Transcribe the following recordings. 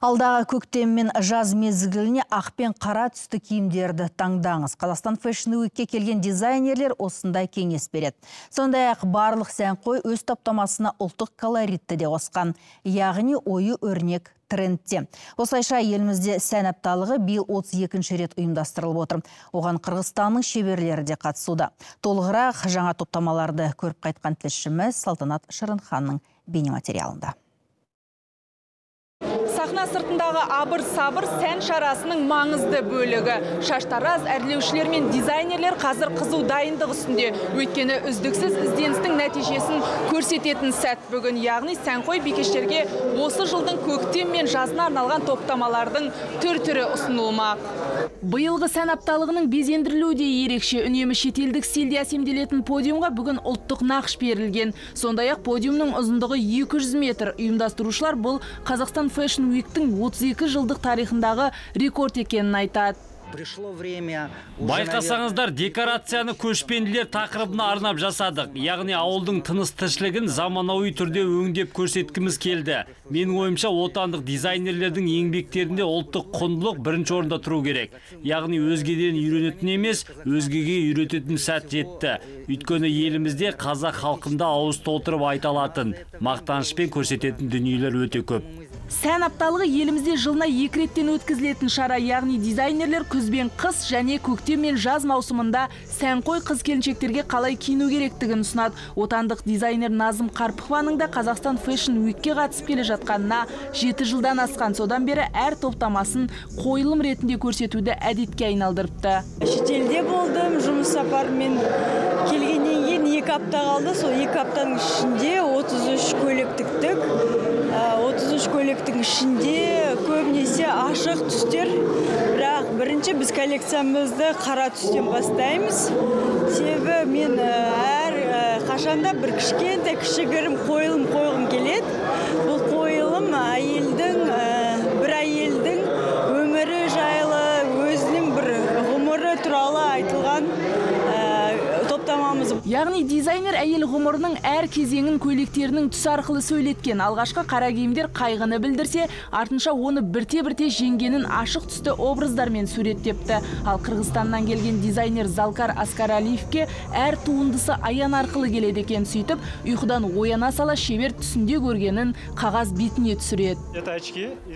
Алдағы көктем мен жаз мезгіліне ақ пен қара түсті киімдерді таңдаңыз. Қазақстан Fashion Week'ке келген дизайнерлер осындай кеңес береді. Сондай-ақ барлық сәнқой өз таптамасына ұлттық колоритті де қосқан, яғни ою өрнек трендте. Осылайша елімізде сән апталығы биыл 32-ші рет ұйымдастырылып отыр. Оған Қырғызстанның шеберлері де қатысуда. Толығырақ жаңа топтамаларды көріп қайтқан тілшіміз Салтанат Шырынханның бейнематериалында. Сахна сыртындағы абыр-сабыр сән шарасының маңызды бөлігі. Шаштараз, әрлеушілер мен дизайнерлер қазір қызу дайындық үстінде. Өйткені үздіксіз ізденістің нәтижесін көрсететін сәт бүгін. Яғни сәнқой бикештерге осы жылдың көктем мен жазына арналған топтамалардың түр-түрі ұсынылмақ. Биылғы сән апталығының безендірілуі де ерекше. Үнемі шетелдік стильде әсемделетін подиумға бүгін ұлттық нақыш берілген. Сондай-ақ подиумның ұзындығы 200 метр. Ұйымдастырушылар бұл Қазақстан Fashion Week'тің 32 жылдық тарихындағы рекорд екенін айтады. Байқасаңыздар, декорацияны көшпенділер тақырыбына арнап жасадық. Яғни ауылдың тыныс тіршілігін заманауи түрде өңдеп көрсеткіміз келді. Менің ойымша, отандық дизайнерлердің еңбектерінде ұлттық құндылық бірінші орында тұру керек. Яғни өзгеден үйренетін емес, өзгеге үйрететін сәт жетті. Өйткені елімізде қазақ халқында ауыз толтырып айта алатын, мақтанышпен көрсететін дүниелер өте көп. Сән апталығы елімізде жылына 2 реттен өткізілетін шара, яғни дизайнерлер күз бен қыс және көктем мен жаз маусымында сәнқой қыз-келіншектерге қалай киіну керектігін ұсынады. Отандық дизайнер Назым Қарпықованың да Қазақстан Fashion Week'ке қатысып келе жатқанына 7 жылдан асқан. Содан бері әр топтамасын қойылым ретінде көрсетуді әдетке айналдырыпты. Шетелде болдым, жұмыс сапарымен келгеннен кейін 2 апта қалды. Сол 2 аптаның ішінде 33 көйлек тіктік. 33 көйлектің ішінде көбінесе ашық түстер. Бірақ бірінші біз коллекциямызды қара түстен бастаймыз. Себебі мен әр қашанда бір кішкентай кішігірім қойылым қойғым келеді. Бұл қойылым бір әйелдің өмірі жайлы, өзінің бір ғұмыры туралы айтылған топтамамыз. Яғни дизайнер әйел ғұмырының әр кезеңін көйлектерінің түс арқылы сөйлеткен. Алғашқы қара киімдер қайғыны білдірсе, артынша оны бірте-бірте жеңгенін ашық түсті образдармен суреттепті. Ал Қырғызстаннан келген дизайнер Залкар Аскаралиевке әр туындысы аян арқылы келеді екен. Сөйтіп, ұйқыдан ояна сала шебер түсінде көргенін қағаз бетіне түсіреді.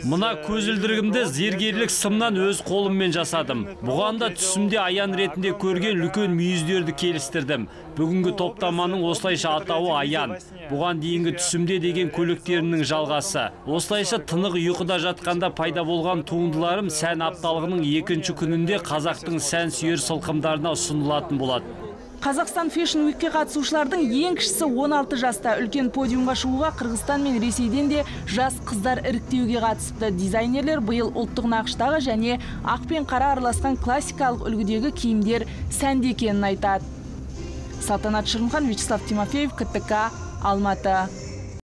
Мына көзілдірігімді зергерлік сымнан өз қолыммен жасадым. Бұған да түсімде аян ретінде көрген үлкен мүйіздерді келістірдім. Бүгінгі топтаманың осылайша атауы аян. Бұған дейінгі түсімде деген көйлектерінің жалғасы. Осылайша тынық ұйқыда жатқанда пайда болған туындыларым сән апталығының 2-ші күнінде қазақтың сән сүйер сылқымдарына ұсынылатын болады. Қазақстан Fashion Week'ке қатысушылардың ең кішісі 16 жаста. Үлкен подиумға шығуға Қырғызстан мен Ресейден де жас қыздар іріктеуге қатысыпты. Дизайнерлер биыл ұлттық нақыштағы және ақ пен қара араласқан классикалық үлгідегі киімдер сәнді екенін айтады. Салтанат Шырынхан, Вячеслав Тимофеев, КТК, Алматы.